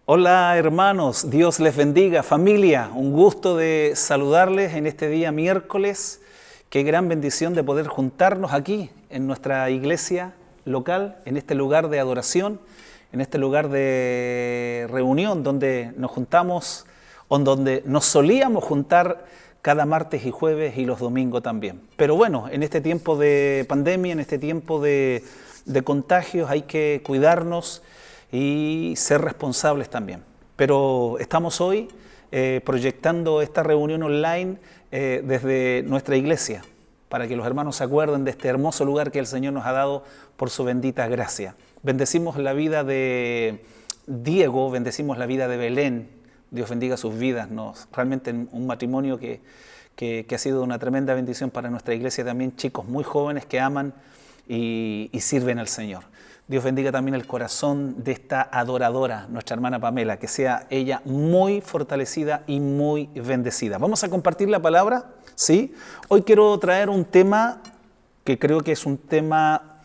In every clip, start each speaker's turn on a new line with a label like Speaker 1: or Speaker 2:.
Speaker 1: Hola hermanos, Dios les bendiga, familia, un gusto de saludarles en este día miércoles. Qué gran bendición de poder juntarnos aquí en nuestra iglesia local, en este lugar de adoración, en este lugar de reunión donde nos juntamos, o donde nos solíamos juntar cada martes y jueves y los domingos también. Pero bueno, en este tiempo de pandemia, en este tiempo de contagios, hay que cuidarnos y ser responsables también. Pero estamos hoy proyectando esta reunión online desde nuestra iglesia, para que los hermanos se acuerden de este hermoso lugar que el Señor nos ha dado por su bendita gracia. Bendecimos la vida de Diego, bendecimos la vida de Belén. Dios bendiga sus vidas. Realmente un matrimonio que ha sido una tremenda bendición para nuestra iglesia también. Chicos muy jóvenes que aman y sirven al Señor. Dios bendiga también el corazón de esta adoradora, nuestra hermana Pamela, que sea ella muy fortalecida y muy bendecida. Vamos a compartir la palabra, ¿sí? Hoy quiero traer un tema que creo que es un tema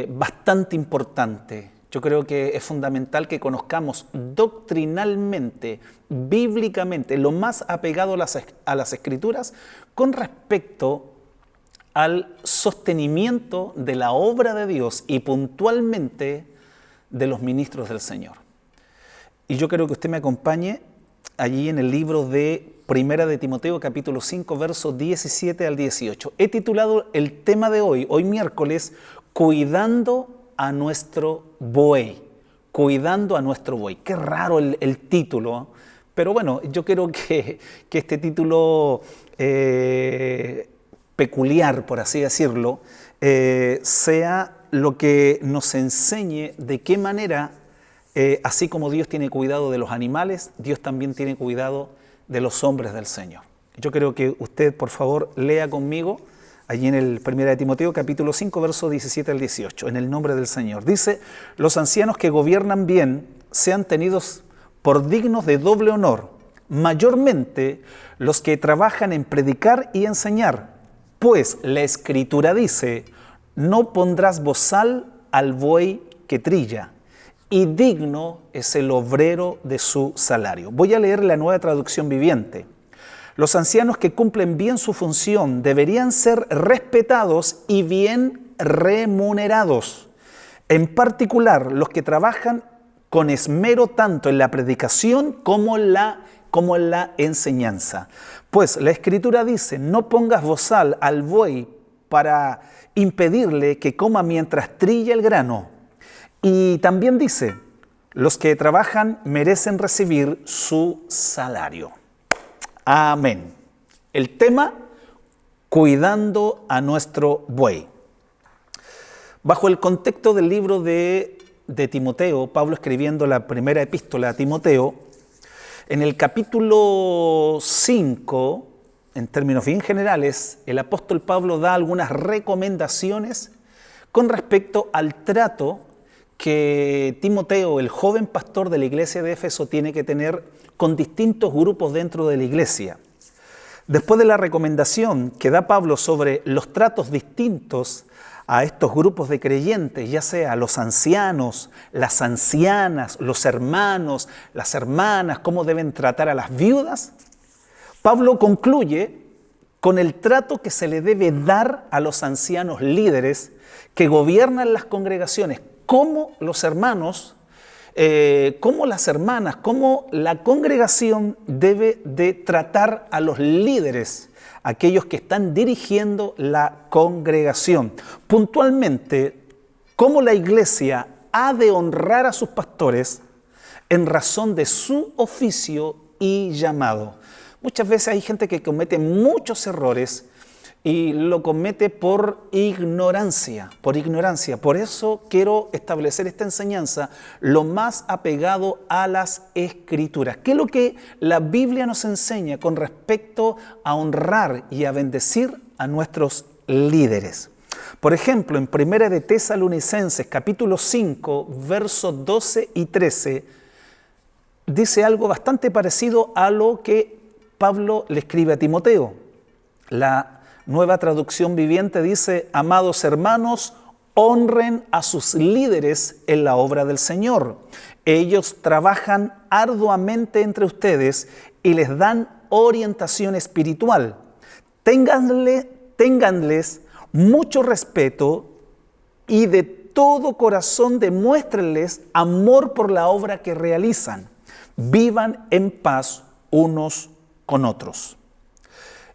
Speaker 1: bastante importante. Yo creo que es fundamental que conozcamos doctrinalmente, bíblicamente, lo más apegado a las Escrituras con respecto al sostenimiento de la obra de Dios y puntualmente de los ministros del Señor. Y yo quiero que usted me acompañe allí en el libro de Primera de Timoteo, capítulo 5, versos 17 al 18. He titulado el tema de hoy miércoles, Cuidando a nuestro buey. Cuidando a nuestro buey. Qué raro el título, pero bueno, yo quiero que este título peculiar, por así decirlo, sea lo que nos enseñe de qué manera, así como Dios tiene cuidado de los animales, Dios también tiene cuidado de los hombres del Señor. Yo creo que usted, por favor, lea conmigo allí en el 1 de Timoteo, capítulo 5, versos 17 al 18, en el nombre del Señor. Dice: los ancianos que gobiernan bien sean tenidos por dignos de doble honor, mayormente los que trabajan en predicar y enseñar. Pues la Escritura dice: no pondrás bozal al buey que trilla, y digno es el obrero de su salario. Voy a leer la Nueva Traducción Viviente. Los ancianos que cumplen bien su función deberían ser respetados y bien remunerados. En particular, los que trabajan con esmero tanto en la predicación como en la enseñanza. Pues la Escritura dice: no pongas bozal al buey para impedirle que coma mientras trilla el grano. Y también dice: los que trabajan merecen recibir su salario. Amén. El tema: cuidando a nuestro buey. Bajo el contexto del libro de Timoteo, Pablo escribiendo la primera epístola a Timoteo, en el capítulo 5, en términos bien generales, el apóstol Pablo da algunas recomendaciones con respecto al trato que Timoteo, el joven pastor de la iglesia de Éfeso, tiene que tener con distintos grupos dentro de la iglesia. Después de la recomendación que da Pablo sobre los tratos distintos a estos grupos de creyentes, ya sea los ancianos, las ancianas, los hermanos, las hermanas, cómo deben tratar a las viudas, Pablo concluye con el trato que se le debe dar a los ancianos líderes que gobiernan las congregaciones, cómo los hermanos, cómo las hermanas, cómo la congregación debe de tratar a los líderes, aquellos que están dirigiendo la congregación. Puntualmente, cómo la iglesia ha de honrar a sus pastores en razón de su oficio y llamado. Muchas veces hay gente que comete muchos errores y lo comete por ignorancia. Por eso quiero establecer esta enseñanza lo más apegado a las Escrituras. ¿Qué es lo que la Biblia nos enseña con respecto a honrar y a bendecir a nuestros líderes? Por ejemplo, en 1 de Tesalonicenses, capítulo 5, versos 12 y 13, dice algo bastante parecido a lo que Pablo le escribe a Timoteo. La Nueva Traducción Viviente dice: amados hermanos, Honren a sus líderes en la obra del Señor. Ellos trabajan arduamente entre ustedes y les dan orientación espiritual. Ténganles mucho respeto y de todo corazón demuéstrenles amor por la obra que realizan. Vivan en paz unos con otros.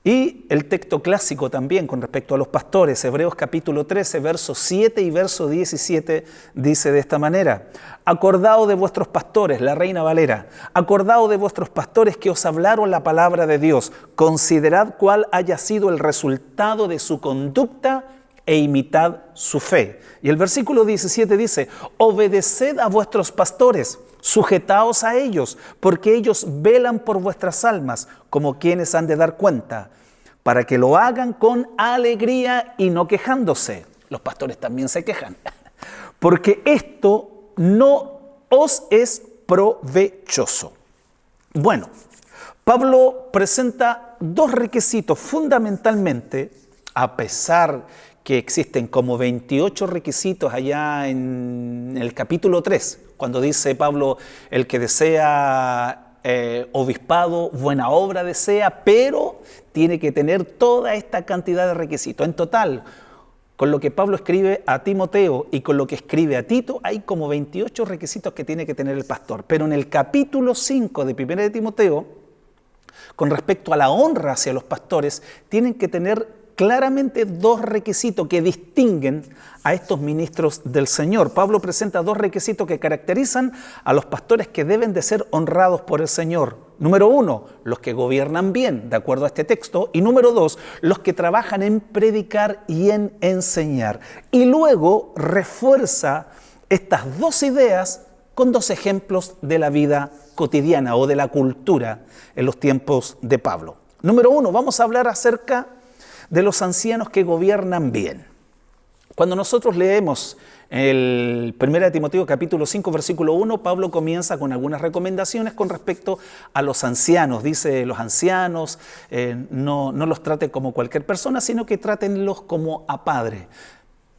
Speaker 1: Y el texto clásico también con respecto a los pastores, Hebreos capítulo 13, versos 7 y verso 17, dice de esta manera: acordaos de vuestros pastores, la Reina Valera, acordaos de vuestros pastores que os hablaron la palabra de Dios, considerad cuál haya sido el resultado de su conducta e imitad su fe. Y el versículo 17 dice: obedeced a vuestros pastores, sujetaos a ellos, porque ellos velan por vuestras almas, como quienes han de dar cuenta, para que lo hagan con alegría y no quejándose. Los pastores también se quejan, porque esto no os es provechoso. Bueno, Pablo presenta dos requisitos fundamentalmente, a pesar que existen como 28 requisitos allá en el capítulo 3, cuando dice Pablo: el que desea obispado, buena obra desea, pero tiene que tener toda esta cantidad de requisitos. En total, con lo que Pablo escribe a Timoteo y con lo que escribe a Tito, hay como 28 requisitos que tiene que tener el pastor. Pero en el capítulo 5 de 1 de Timoteo, con respecto a la honra hacia los pastores, tienen que tener claramente dos requisitos que distinguen a estos ministros del Señor. Pablo presenta dos requisitos que caracterizan a los pastores que deben de ser honrados por el Señor. Número 1, los que gobiernan bien, de acuerdo a este texto. Y número 2, los que trabajan en predicar y en enseñar. Y luego refuerza estas dos ideas con dos ejemplos de la vida cotidiana o de la cultura en los tiempos de Pablo. Número 1, vamos a hablar acerca de los ancianos que gobiernan bien. Cuando nosotros leemos el 1 Timoteo capítulo 5 versículo 1, Pablo comienza con algunas recomendaciones con respecto a los ancianos. Dice: los ancianos no los traten como cualquier persona, sino que trátenlos como a padre.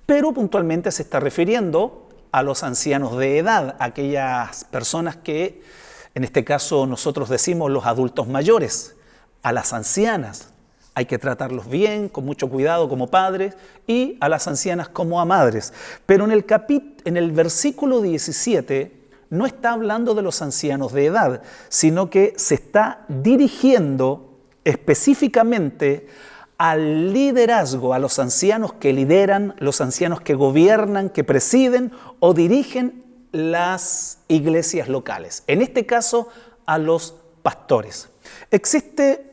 Speaker 1: Pero puntualmente se está refiriendo a los ancianos de edad, aquellas personas que, en este caso nosotros decimos los adultos mayores, a las ancianas. Hay que tratarlos bien, con mucho cuidado como padres, y a las ancianas como a madres. Pero en el versículo 17 no está hablando de los ancianos de edad, sino que se está dirigiendo específicamente al liderazgo, a los ancianos que lideran, los ancianos que gobiernan, que presiden o dirigen las iglesias locales. En este caso, a los pastores. Existe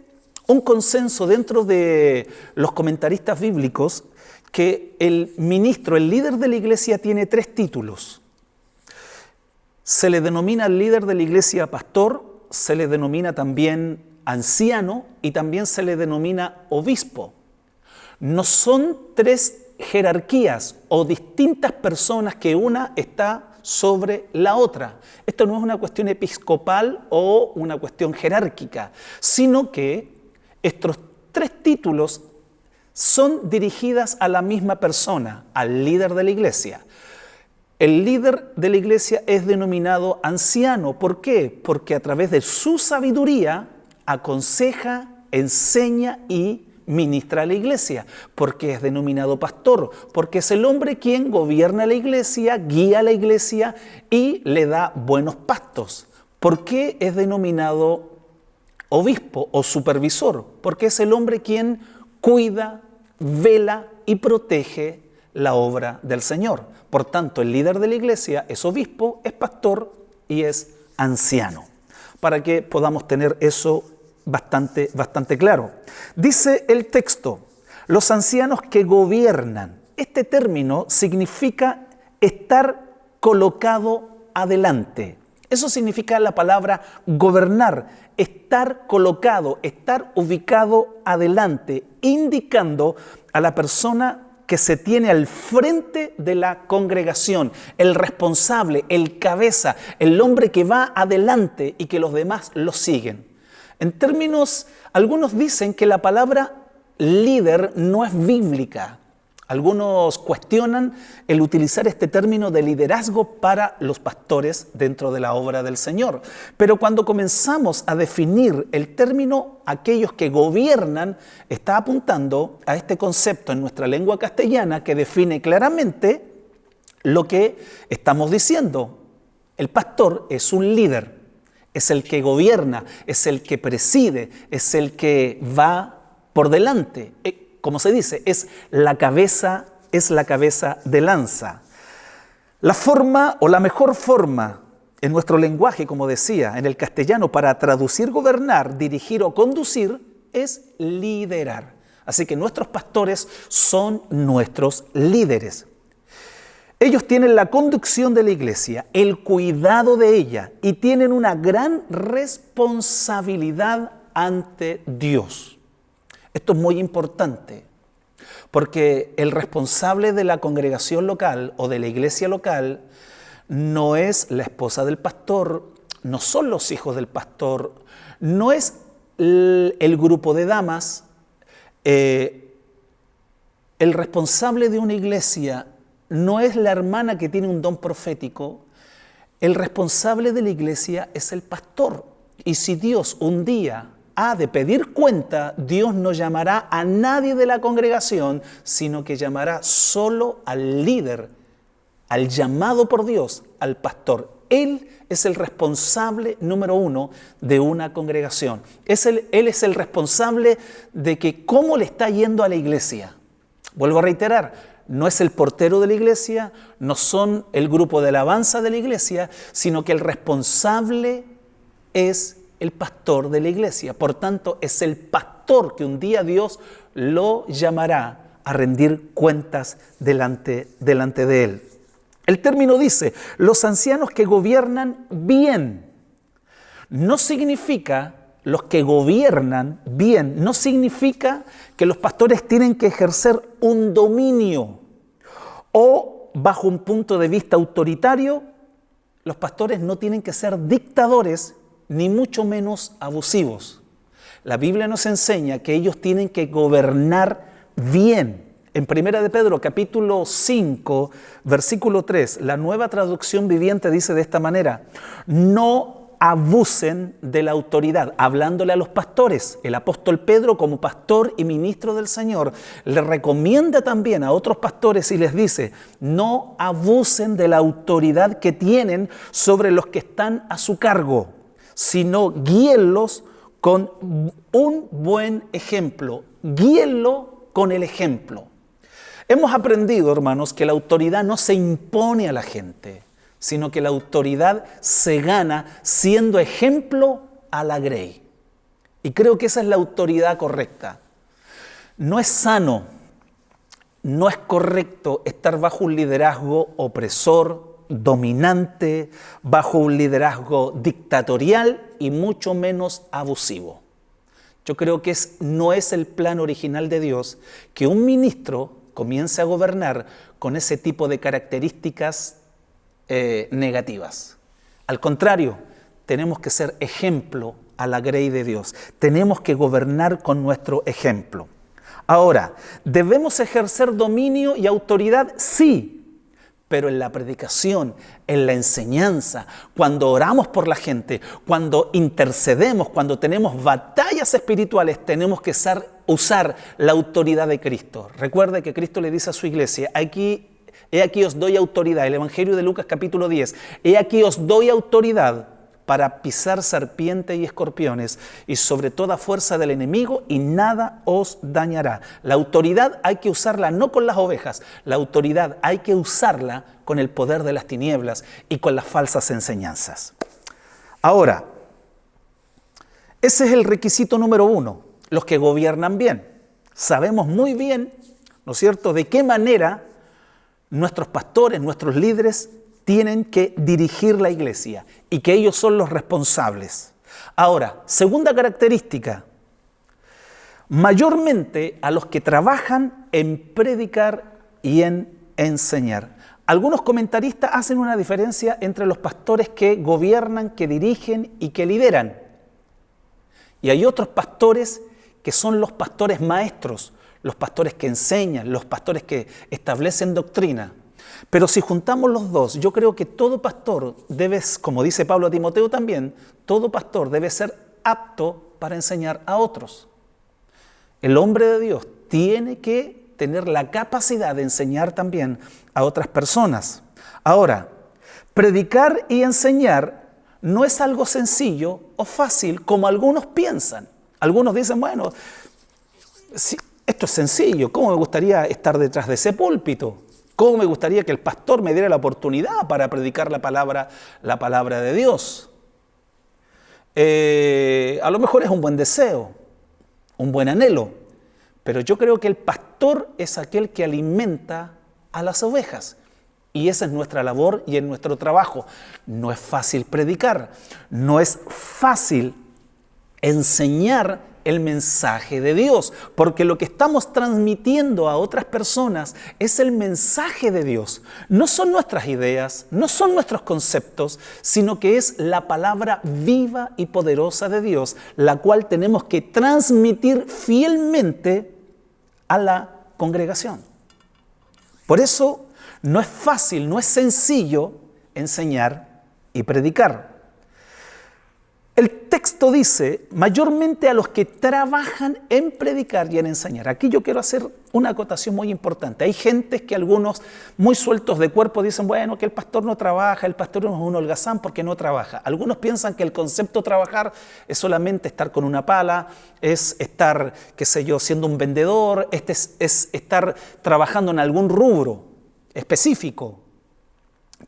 Speaker 1: un consenso dentro de los comentaristas bíblicos que el ministro, el líder de la iglesia, tiene 3 títulos. Se le denomina al líder de la iglesia pastor, se le denomina también anciano y también se le denomina obispo. No son 3 jerarquías o distintas personas que una está sobre la otra. Esto no es una cuestión episcopal o una cuestión jerárquica, sino que estos 3 títulos son dirigidas a la misma persona, al líder de la iglesia. El líder de la iglesia es denominado anciano. ¿Por qué? Porque a través de su sabiduría aconseja, enseña y ministra a la iglesia. Porque es denominado pastor, porque es el hombre quien gobierna la iglesia, guía a la iglesia y le da buenos pastos. ¿Por qué es denominado obispo o supervisor? Porque es el hombre quien cuida, vela y protege la obra del Señor. Por tanto, el líder de la iglesia es obispo, es pastor y es anciano. Para que podamos tener eso bastante claro. Dice el texto: los ancianos que gobiernan. Este término significa estar colocado adelante. Eso significa la palabra gobernar, estar colocado, estar ubicado adelante, indicando a la persona que se tiene al frente de la congregación, el responsable, el cabeza, el hombre que va adelante y que los demás lo siguen. En términos, algunos dicen que la palabra líder no es bíblica. Algunos cuestionan el utilizar este término de liderazgo para los pastores dentro de la obra del Señor. Pero cuando comenzamos a definir el término, aquellos que gobiernan, está apuntando a este concepto en nuestra lengua castellana que define claramente lo que estamos diciendo. El pastor es un líder, es el que gobierna, es el que preside, es el que va por delante. Como se dice, es la cabeza de lanza. La forma o la mejor forma en nuestro lenguaje, como decía, en el castellano, para traducir gobernar, dirigir o conducir, es liderar. Así que nuestros pastores son nuestros líderes. Ellos tienen la conducción de la iglesia, el cuidado de ella y tienen una gran responsabilidad ante Dios. Esto es muy importante, porque el responsable de la congregación local o de la iglesia local no es la esposa del pastor, no son los hijos del pastor, no es el grupo de damas. El responsable de una iglesia no es la hermana que tiene un don profético, el responsable de la iglesia es el pastor. Y si Dios un día ha de pedir cuenta, Dios no llamará a nadie de la congregación, sino que llamará solo al líder, al llamado por Dios, al pastor. Él es el responsable número uno de una congregación. Él es el responsable de que cómo le está yendo a la iglesia. Vuelvo a reiterar, no es el portero de la iglesia, no son el grupo de alabanza de la iglesia, sino que el responsable es el pastor de la iglesia. Por tanto, es el pastor que un día Dios lo llamará a rendir cuentas delante de él. El término dice, los ancianos que gobiernan bien. No significa, los que gobiernan bien, no significa que los pastores tienen que ejercer un dominio o, bajo un punto de vista autoritario, los pastores no tienen que ser dictadores ni mucho menos abusivos. La Biblia nos enseña que ellos tienen que gobernar bien. En 1 de Pedro, capítulo 5, versículo 3, la Nueva Traducción Viviente dice de esta manera: no abusen de la autoridad, hablándole a los pastores. El apóstol Pedro, como pastor y ministro del Señor, le recomienda también a otros pastores y les dice: no abusen de la autoridad que tienen sobre los que están a su cargo, sino guíenlos con un buen ejemplo. Guíenlo con el ejemplo. Hemos aprendido, hermanos, que la autoridad no se impone a la gente, sino que la autoridad se gana siendo ejemplo a la grey. Y creo que esa es la autoridad correcta. No es sano, no es correcto estar bajo un liderazgo opresor, dominante, bajo un liderazgo dictatorial y mucho menos abusivo. Yo creo que no es el plan original de Dios que un ministro comience a gobernar con ese tipo de características negativas. Al contrario, tenemos que ser ejemplo a la grey de Dios. Tenemos que gobernar con nuestro ejemplo. Ahora, ¿debemos ejercer dominio y autoridad? Sí. Pero en la predicación, en la enseñanza, cuando oramos por la gente, cuando intercedemos, cuando tenemos batallas espirituales, tenemos que usar la autoridad de Cristo. Recuerde que Cristo le dice a su iglesia: he aquí os doy autoridad, el Evangelio de Lucas capítulo 10, he aquí os doy autoridad para pisar serpientes y escorpiones y sobre toda fuerza del enemigo y nada os dañará. La autoridad hay que usarla no con las ovejas, la autoridad hay que usarla con el poder de las tinieblas y con las falsas enseñanzas. Ahora, ese es el requisito número uno, los que gobiernan bien. Sabemos muy bien, ¿no es cierto?, de qué manera nuestros pastores, nuestros líderes tienen que dirigir la iglesia y que ellos son los responsables. Ahora, segunda característica, mayormente a los que trabajan en predicar y en enseñar. Algunos comentaristas hacen una diferencia entre los pastores que gobiernan, que dirigen y que lideran. Y hay otros pastores que son los pastores maestros, los pastores que enseñan, los pastores que establecen doctrina. Pero si juntamos los dos, yo creo que todo pastor debe, como dice Pablo a Timoteo también, todo pastor debe ser apto para enseñar a otros. El hombre de Dios tiene que tener la capacidad de enseñar también a otras personas. Ahora, predicar y enseñar no es algo sencillo o fácil como algunos piensan. Algunos dicen, bueno, sí, esto es sencillo, ¿cómo me gustaría estar detrás de ese púlpito? ¿Cómo me gustaría que el pastor me diera la oportunidad para predicar la palabra de Dios? A lo mejor es un buen deseo, un buen anhelo, pero yo creo que el pastor es aquel que alimenta a las ovejas. Y esa es nuestra labor y es nuestro trabajo. No es fácil predicar, no es fácil enseñar el mensaje de Dios, porque lo que estamos transmitiendo a otras personas es el mensaje de Dios. No son nuestras ideas, no son nuestros conceptos, sino que es la palabra viva y poderosa de Dios, la cual tenemos que transmitir fielmente a la congregación. Por eso no es fácil, no es sencillo enseñar y predicar. El texto dice, mayormente a los que trabajan en predicar y en enseñar. Aquí yo quiero hacer una acotación muy importante. Hay gentes que algunos muy sueltos de cuerpo dicen, bueno, que el pastor no trabaja, el pastor no es un holgazán porque no trabaja. Algunos piensan que el concepto trabajar es solamente estar con una pala, es estar, qué sé yo, siendo un vendedor, es estar trabajando en algún rubro específico.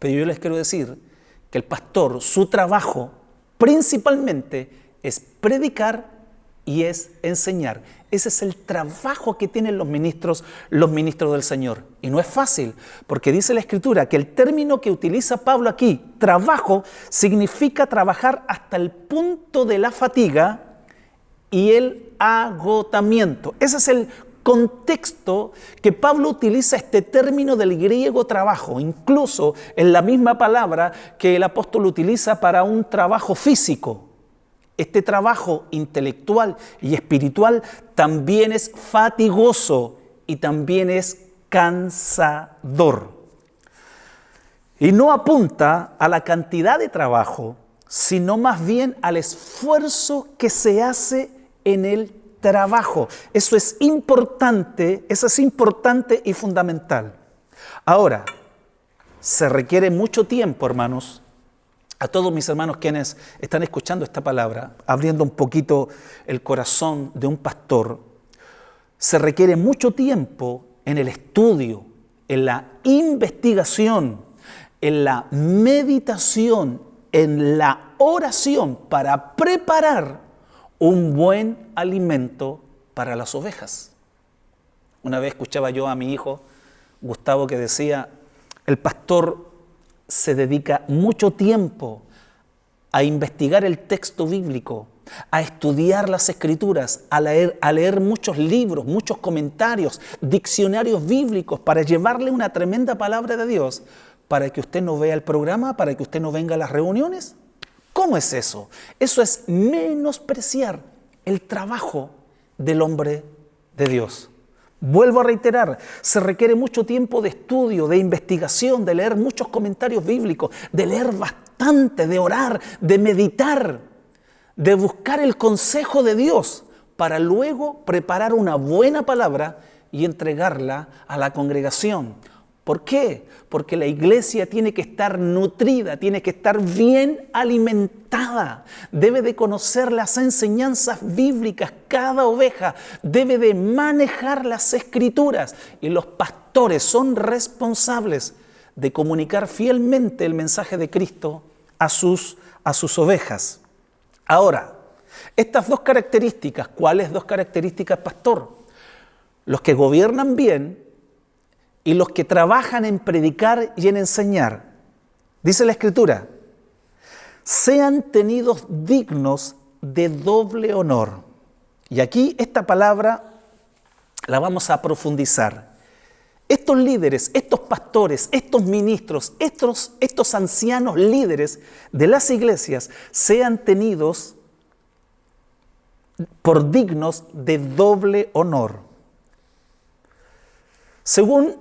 Speaker 1: Pero yo les quiero decir que el pastor, su trabajo principalmente es predicar y es enseñar. Ese es el trabajo que tienen los ministros del Señor. Y no es fácil, porque dice la Escritura que el término que utiliza Pablo aquí, trabajo, significa trabajar hasta el punto de la fatiga y el agotamiento. Ese es el contexto que Pablo utiliza este término del griego trabajo, incluso en la misma palabra que el apóstol utiliza para un trabajo físico. Este trabajo intelectual y espiritual también es fatigoso y también es cansador. Y no apunta a la cantidad de trabajo, sino más bien al esfuerzo que se hace en el trabajo. Eso es importante y fundamental. Ahora, se requiere mucho tiempo, hermanos. A todos mis hermanos quienes están escuchando esta palabra, abriendo un poquito el corazón de un pastor, se requiere mucho tiempo en el estudio, en la investigación, en la meditación, en la oración para preparar un buen alimento para las ovejas. Una vez escuchaba yo a mi hijo, Gustavo, que decía, el pastor se dedica mucho tiempo a investigar el texto bíblico, a estudiar las Escrituras, a leer muchos libros, muchos comentarios, diccionarios bíblicos para llevarle una tremenda palabra de Dios, para que usted no vea el programa, para que usted no venga a las reuniones. ¿Cómo es eso? Eso es menospreciar el trabajo del hombre de Dios. Vuelvo a reiterar, se requiere mucho tiempo de estudio, de investigación, de leer muchos comentarios bíblicos, de leer bastante, de orar, de meditar, de buscar el consejo de Dios para luego preparar una buena palabra y entregarla a la congregación. ¿Por qué? Porque la iglesia tiene que estar nutrida, tiene que estar bien alimentada. Debe de conocer las enseñanzas bíblicas, cada oveja debe de manejar las Escrituras. Y los pastores son responsables de comunicar fielmente el mensaje de Cristo a sus ovejas. Ahora, estas dos características, ¿cuáles dos características, pastor? Los que gobiernan bien y los que trabajan en predicar y en enseñar. Dice la Escritura, sean tenidos dignos de doble honor. Y aquí esta palabra la vamos a profundizar. Estos líderes, estos pastores, estos ministros, estos ancianos líderes de las iglesias sean tenidos por dignos de doble honor. Según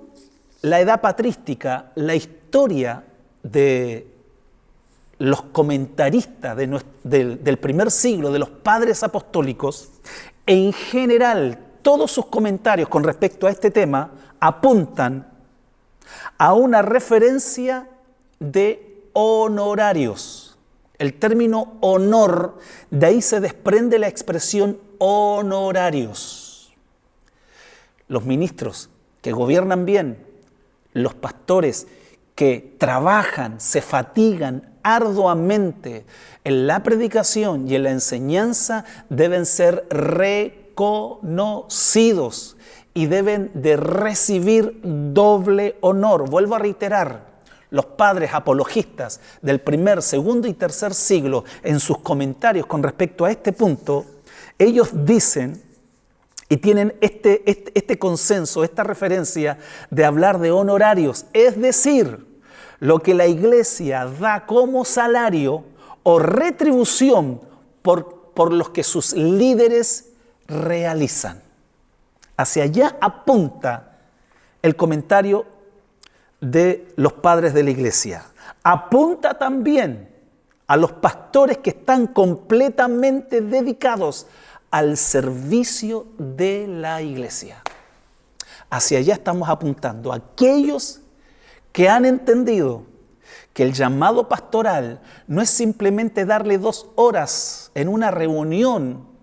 Speaker 1: la edad patrística, la historia de los comentaristas del primer siglo, de los padres apostólicos, en general, todos sus comentarios con respecto a este tema apuntan a una referencia de honorarios. El término honor, de ahí se desprende la expresión honorarios. Los ministros que gobiernan bien, los pastores que trabajan, se fatigan arduamente en la predicación y en la enseñanza, deben ser reconocidos y deben de recibir doble honor. Vuelvo a reiterar, los padres apologistas del primer, segundo y tercer siglo, en sus comentarios con respecto a este punto, ellos dicen y tienen este consenso, esta referencia de hablar de honorarios, es decir, lo que la iglesia da como salario o retribución por los que sus líderes realizan. Hacia allá apunta el comentario de los padres de la iglesia. Apunta también a los pastores que están completamente dedicados al servicio de la iglesia. Hacia allá estamos apuntando. Aquellos que han entendido que el llamado pastoral no es simplemente darle 2 horas en una reunión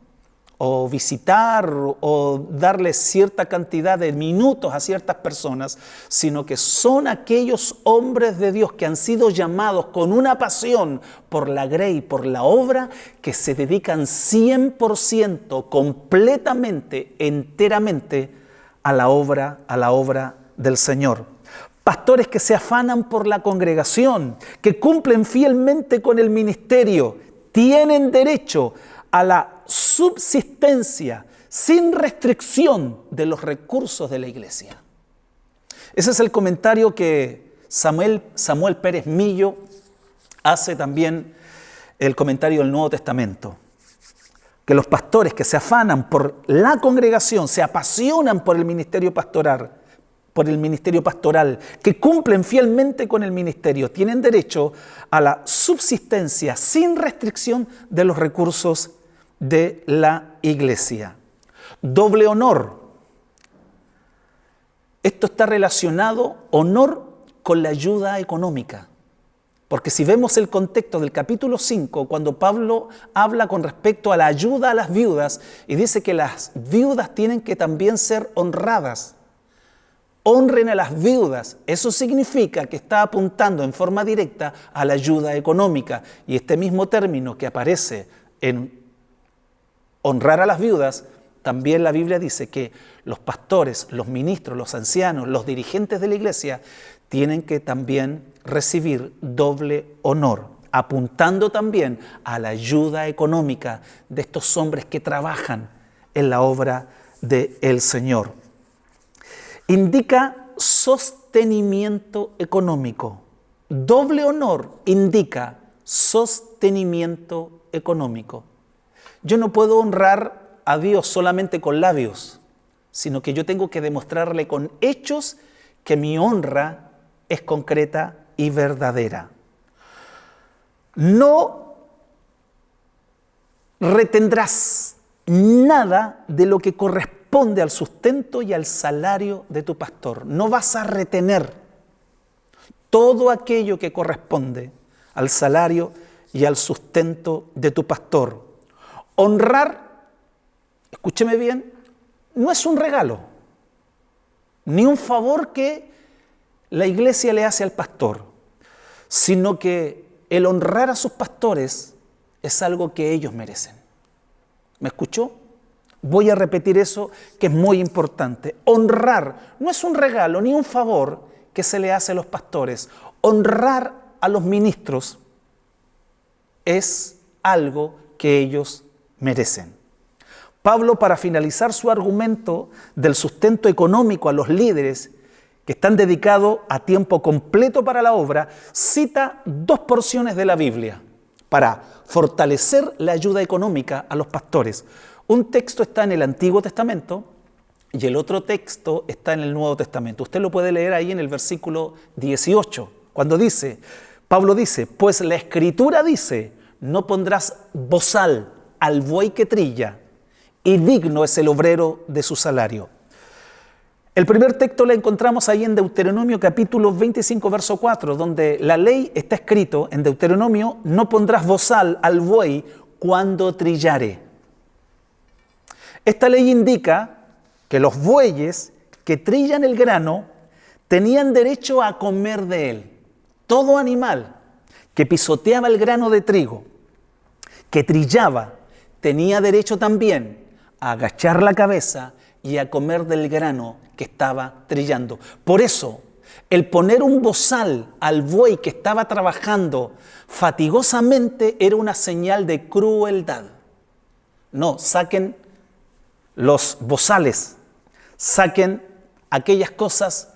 Speaker 1: o visitar o darle cierta cantidad de minutos a ciertas personas, sino que son aquellos hombres de Dios que han sido llamados con una pasión por la grey, por la obra, que se dedican 100%, completamente, enteramente a la obra del Señor. Pastores que se afanan por la congregación, que cumplen fielmente con el ministerio, tienen derecho a la subsistencia sin restricción de los recursos de la iglesia. Ese es el comentario que Samuel Pérez Millo hace también, el comentario del Nuevo Testamento. Que los pastores que se afanan por la congregación, se apasionan por el ministerio pastoral, que cumplen fielmente con el ministerio, tienen derecho a la subsistencia sin restricción de los recursos de la iglesia. Doble honor. Esto está relacionado, honor, con la ayuda económica. Porque si vemos el contexto del capítulo 5, cuando Pablo habla con respecto a la ayuda a las viudas y dice que las viudas tienen que también ser honradas. Honren a las viudas. Eso significa que está apuntando en forma directa a la ayuda económica. Y este mismo término que aparece en honrar a las viudas, también la Biblia dice que los pastores, los ministros, los ancianos, los dirigentes de la iglesia tienen que también recibir doble honor, apuntando también a la ayuda económica de estos hombres que trabajan en la obra del Señor. Indica sostenimiento económico. Doble honor indica sostenimiento económico. Yo no puedo honrar a Dios solamente con labios, sino que yo tengo que demostrarle con hechos que mi honra es concreta y verdadera. No retendrás nada de lo que corresponde al sustento y al salario de tu pastor. No vas a retener todo aquello que corresponde al salario y al sustento de tu pastor. Honrar, escúcheme bien, no es un regalo, ni un favor que la iglesia le hace al pastor, sino que el honrar a sus pastores es algo que ellos merecen. ¿Me escuchó? Voy a repetir eso, que es muy importante. Honrar no es un regalo ni un favor que se le hace a los pastores. Honrar a los ministros es algo que ellos merecen. Pablo, para finalizar su argumento del sustento económico a los líderes que están dedicados a tiempo completo para la obra, cita 2 porciones de la Biblia para fortalecer la ayuda económica a los pastores. Un texto está en el Antiguo Testamento, y el otro texto está en el Nuevo Testamento. Usted lo puede leer ahí en el versículo 18, cuando dice, Pablo dice, pues la Escritura dice, no pondrás bozal al buey que trilla, y digno es el obrero de su salario. El primer texto lo encontramos ahí en Deuteronomio capítulo 25, verso 4, donde la ley está escrito en Deuteronomio, no pondrás bozal al buey cuando trillare. Esta ley indica que los bueyes que trillan el grano tenían derecho a comer de él. Todo animal que pisoteaba el grano de trigo, que trillaba, tenía derecho también a agachar la cabeza y a comer del grano que estaba trillando. Por eso, el poner un bozal al buey que estaba trabajando fatigosamente era una señal de crueldad. No, saquen los bozales, saquen aquellas cosas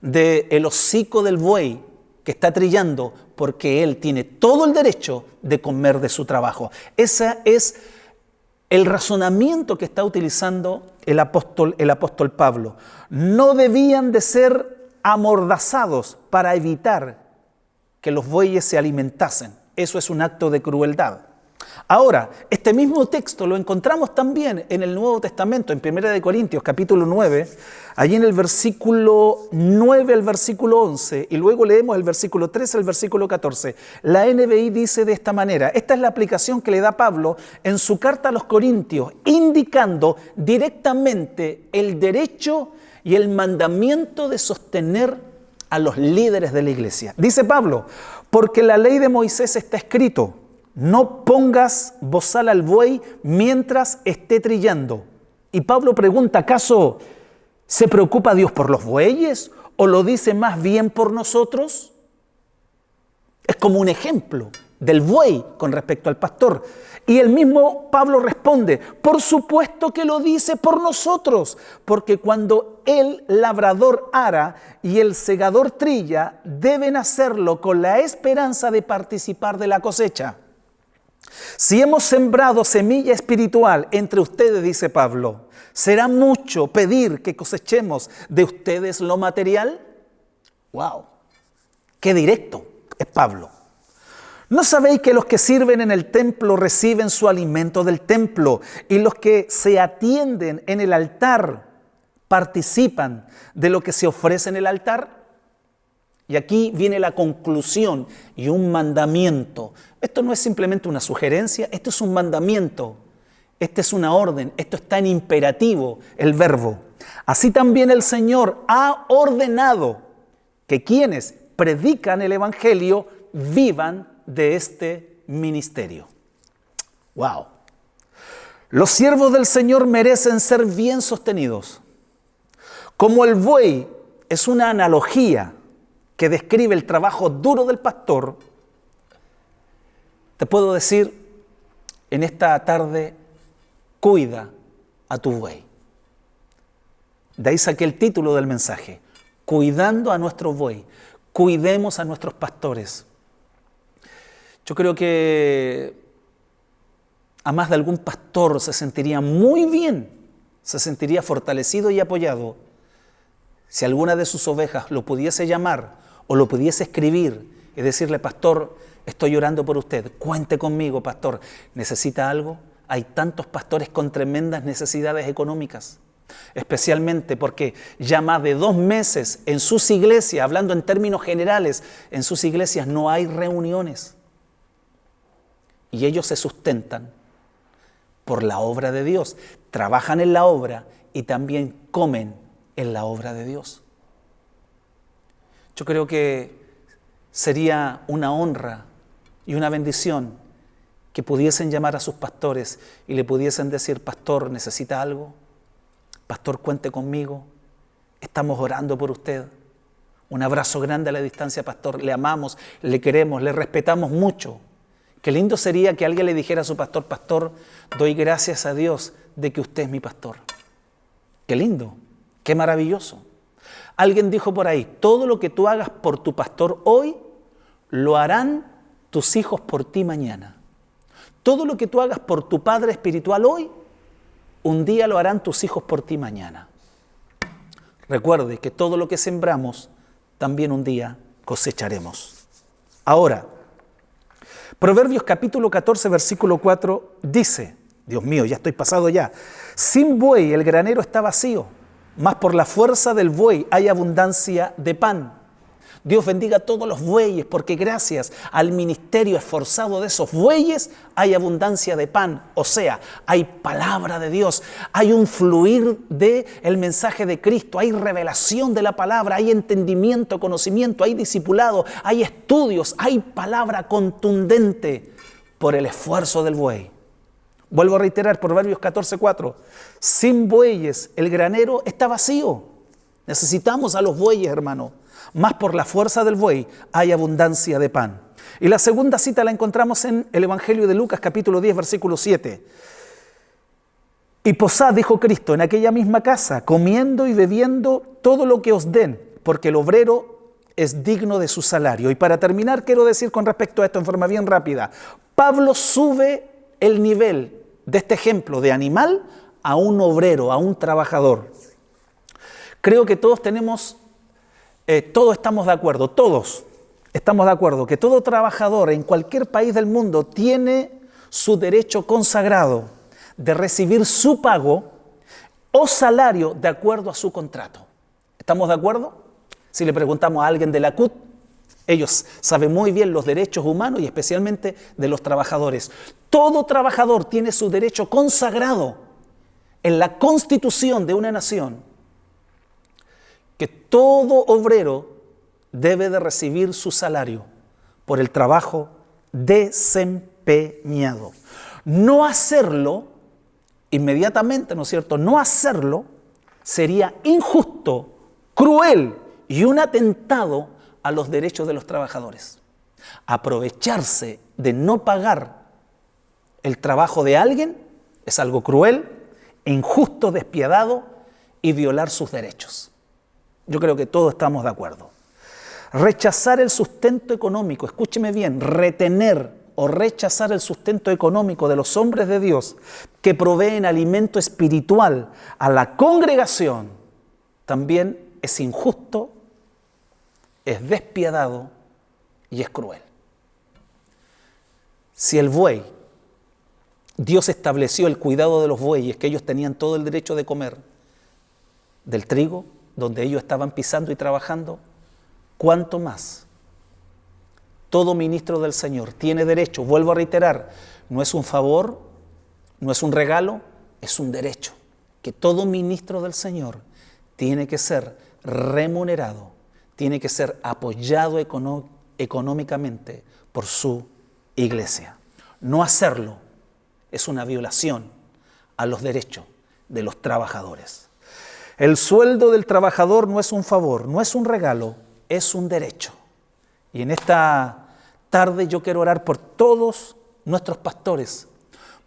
Speaker 1: del hocico del buey que está trillando, porque él tiene todo el derecho de comer de su trabajo. Ese es el razonamiento que está utilizando el apóstol Pablo. No debían de ser amordazados para evitar que los bueyes se alimentasen. Eso es un acto de crueldad. Ahora, este mismo texto lo encontramos también en el Nuevo Testamento, en 1 Corintios capítulo 9, allí en el versículo 9 al versículo 11, y luego leemos el versículo 13 al versículo 14. La NBI dice de esta manera, esta es la aplicación que le da Pablo en su carta a los Corintios, indicando directamente el derecho y el mandamiento de sostener a los líderes de la iglesia. Dice Pablo, porque la ley de Moisés está escrito, no pongas bozal al buey mientras esté trillando. Y Pablo pregunta, ¿acaso se preocupa Dios por los bueyes o lo dice más bien por nosotros? Es como un ejemplo del buey con respecto al pastor. Y el mismo Pablo responde, por supuesto que lo dice por nosotros, porque cuando el labrador ara y el segador trilla, deben hacerlo con la esperanza de participar de la cosecha. Si hemos sembrado semilla espiritual entre ustedes, dice Pablo, ¿será mucho pedir que cosechemos de ustedes lo material? ¡Wow! ¡Qué directo es Pablo! ¿No sabéis que los que sirven en el templo reciben su alimento del templo y los que se atienden en el altar participan de lo que se ofrece en el altar? Y aquí viene la conclusión y un mandamiento. Esto no es simplemente una sugerencia, esto es un mandamiento, esta es una orden, esto está en imperativo, el verbo. Así también el Señor ha ordenado que quienes predican el Evangelio vivan de este ministerio. ¡Wow! Los siervos del Señor merecen ser bien sostenidos. Como el buey es una analogía que describe el trabajo duro del pastor, te puedo decir en esta tarde, cuida a tu buey. De ahí saqué el título del mensaje, cuidando a nuestro buey, cuidemos a nuestros pastores. Yo creo que a más de algún pastor se sentiría muy bien, se sentiría fortalecido y apoyado si alguna de sus ovejas lo pudiese llamar o lo pudiese escribir y decirle, pastor, estoy orando por usted, cuente conmigo, pastor. ¿Necesita algo? Hay tantos pastores con tremendas necesidades económicas, especialmente porque ya más de 2 meses en sus iglesias, hablando en términos generales, en sus iglesias no hay reuniones. Y ellos se sustentan por la obra de Dios, trabajan en la obra y también comen en la obra de Dios. Yo creo que sería una honra y una bendición que pudiesen llamar a sus pastores y le pudiesen decir, pastor, ¿necesita algo? Pastor, cuente conmigo, estamos orando por usted. Un abrazo grande a la distancia, pastor, le amamos, le queremos, le respetamos mucho. Qué lindo sería que alguien le dijera a su pastor, pastor, doy gracias a Dios de que usted es mi pastor. Qué lindo, qué maravilloso. Alguien dijo por ahí, todo lo que tú hagas por tu pastor hoy, lo harán tus hijos por ti mañana. Todo lo que tú hagas por tu padre espiritual hoy, un día lo harán tus hijos por ti mañana. Recuerde que todo lo que sembramos, también un día cosecharemos. Ahora, Proverbios capítulo 14, versículo 4 dice, Dios mío, ya estoy pasado ya, sin buey el granero está vacío, mas por la fuerza del buey hay abundancia de pan. Dios bendiga a todos los bueyes, porque gracias al ministerio esforzado de esos bueyes hay abundancia de pan. O sea, hay palabra de Dios, hay un fluir del mensaje de Cristo, hay revelación de la palabra, hay entendimiento, conocimiento, hay discipulado, hay estudios, hay palabra contundente por el esfuerzo del buey. Vuelvo a reiterar, Proverbios 14:4. Sin bueyes el granero está vacío. Necesitamos a los bueyes, hermano. Más por la fuerza del buey hay abundancia de pan. Y la segunda cita la encontramos en el Evangelio de Lucas, capítulo 10, versículo 7. Y posad, dijo Cristo, en aquella misma casa, comiendo y bebiendo todo lo que os den, porque el obrero es digno de su salario. Y para terminar, quiero decir con respecto a esto en forma bien rápida, Pablo sube el nivel de este ejemplo de animal a un obrero, a un trabajador. Creo que todos estamos de acuerdo, todos estamos de acuerdo que todo trabajador en cualquier país del mundo tiene su derecho consagrado de recibir su pago o salario de acuerdo a su contrato. ¿Estamos de acuerdo? Si le preguntamos a alguien de la CUT, ellos saben muy bien los derechos humanos y especialmente de los trabajadores. Todo trabajador tiene su derecho consagrado en la constitución de una nación, que todo obrero debe de recibir su salario por el trabajo desempeñado. No hacerlo inmediatamente, ¿no es cierto? No hacerlo sería injusto, cruel y un atentado a los derechos de los trabajadores. Aprovecharse de no pagar el trabajo de alguien es algo cruel, injusto, despiadado y violar sus derechos. Yo creo que todos estamos de acuerdo. Rechazar el sustento económico, escúcheme bien, retener o rechazar el sustento económico de los hombres de Dios que proveen alimento espiritual a la congregación, también es injusto, es despiadado y es cruel. Si el buey, Dios estableció el cuidado de los bueyes, que ellos tenían todo el derecho de comer del trigo, donde ellos estaban pisando y trabajando, ¿cuánto más? Todo ministro del Señor tiene derecho, vuelvo a reiterar, no es un favor, no es un regalo, es un derecho, que todo ministro del Señor tiene que ser remunerado, tiene que ser apoyado económicamente por su iglesia. No hacerlo es una violación a los derechos de los trabajadores. El sueldo del trabajador no es un favor, no es un regalo, es un derecho. Y en esta tarde yo quiero orar por todos nuestros pastores,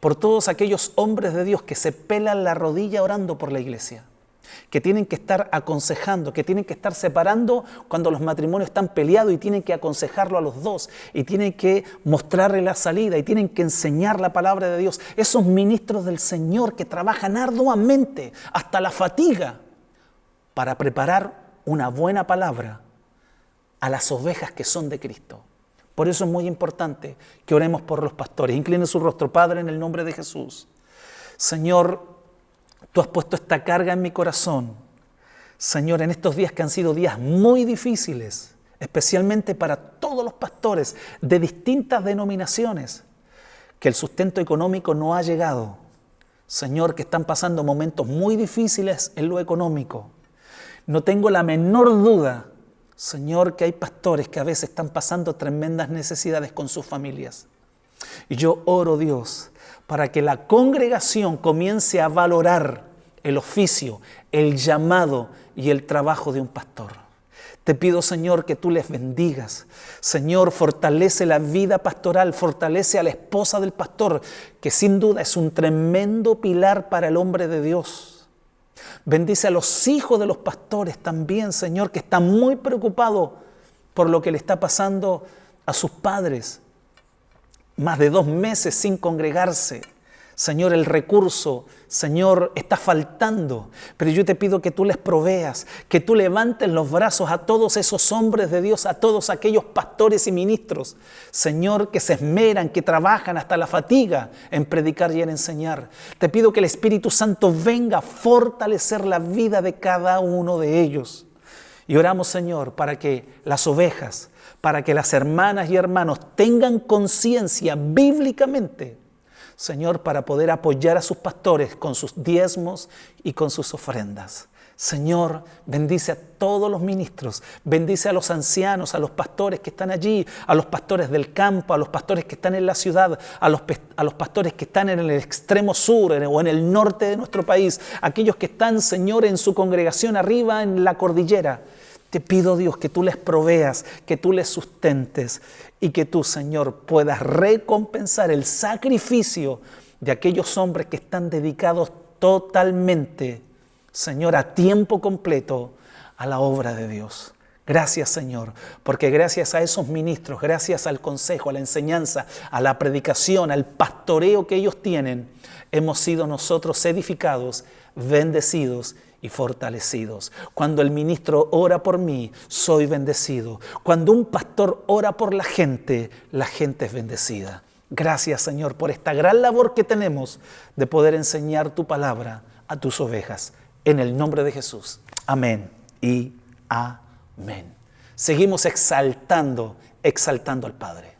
Speaker 1: por todos aquellos hombres de Dios que se pelan la rodilla orando por la iglesia, que tienen que estar aconsejando, que tienen que estar separando cuando los matrimonios están peleados y tienen que aconsejarlo a los dos y tienen que mostrarle la salida y tienen que enseñar la palabra de Dios. Esos ministros del Señor que trabajan arduamente hasta la fatiga para preparar una buena palabra a las ovejas que son de Cristo. Por eso es muy importante que oremos por los pastores. Incline su rostro, Padre, en el nombre de Jesús. Señor, tú has puesto esta carga en mi corazón. Señor, en estos días que han sido días muy difíciles, especialmente para todos los pastores de distintas denominaciones, que el sustento económico no ha llegado. Señor, que están pasando momentos muy difíciles en lo económico. No tengo la menor duda, Señor, que hay pastores que a veces están pasando tremendas necesidades con sus familias. Y yo oro, Dios, para que la congregación comience a valorar el oficio, el llamado y el trabajo de un pastor. Te pido, Señor, que tú les bendigas. Señor, fortalece la vida pastoral, fortalece a la esposa del pastor, que sin duda es un tremendo pilar para el hombre de Dios. Bendice a los hijos de los pastores también, Señor, que están muy preocupados por lo que le está pasando a sus padres. Más de 2 meses sin congregarse. Señor, el recurso, Señor, está faltando, pero yo te pido que tú les proveas, que tú levantes los brazos a todos esos hombres de Dios, a todos aquellos pastores y ministros, Señor, que se esmeran, que trabajan hasta la fatiga en predicar y en enseñar. Te pido que el Espíritu Santo venga a fortalecer la vida de cada uno de ellos. Y oramos, Señor, para que las ovejas, para que las hermanas y hermanos tengan conciencia bíblicamente, Señor, para poder apoyar a sus pastores con sus diezmos y con sus ofrendas. Señor, bendice a todos los ministros, bendice a los ancianos, a los pastores que están allí, a los pastores del campo, a los pastores que están en la ciudad, a los pastores que están en el extremo sur o en el norte de nuestro país, aquellos que están, Señor, en su congregación arriba en la cordillera. Te pido, Dios, que tú les proveas, que tú les sustentes y que tú, Señor, puedas recompensar el sacrificio de aquellos hombres que están dedicados totalmente, Señor, a tiempo completo a la obra de Dios. Gracias, Señor, porque gracias a esos ministros, gracias al consejo, a la enseñanza, a la predicación, al pastoreo que ellos tienen, hemos sido nosotros edificados, bendecidos y fortalecidos. Cuando el ministro ora por mí, soy bendecido. Cuando un pastor ora por la gente es bendecida. Gracias, Señor, por esta gran labor que tenemos de poder enseñar tu palabra a tus ovejas. En el nombre de Jesús. Amén y amén. Seguimos exaltando al Padre.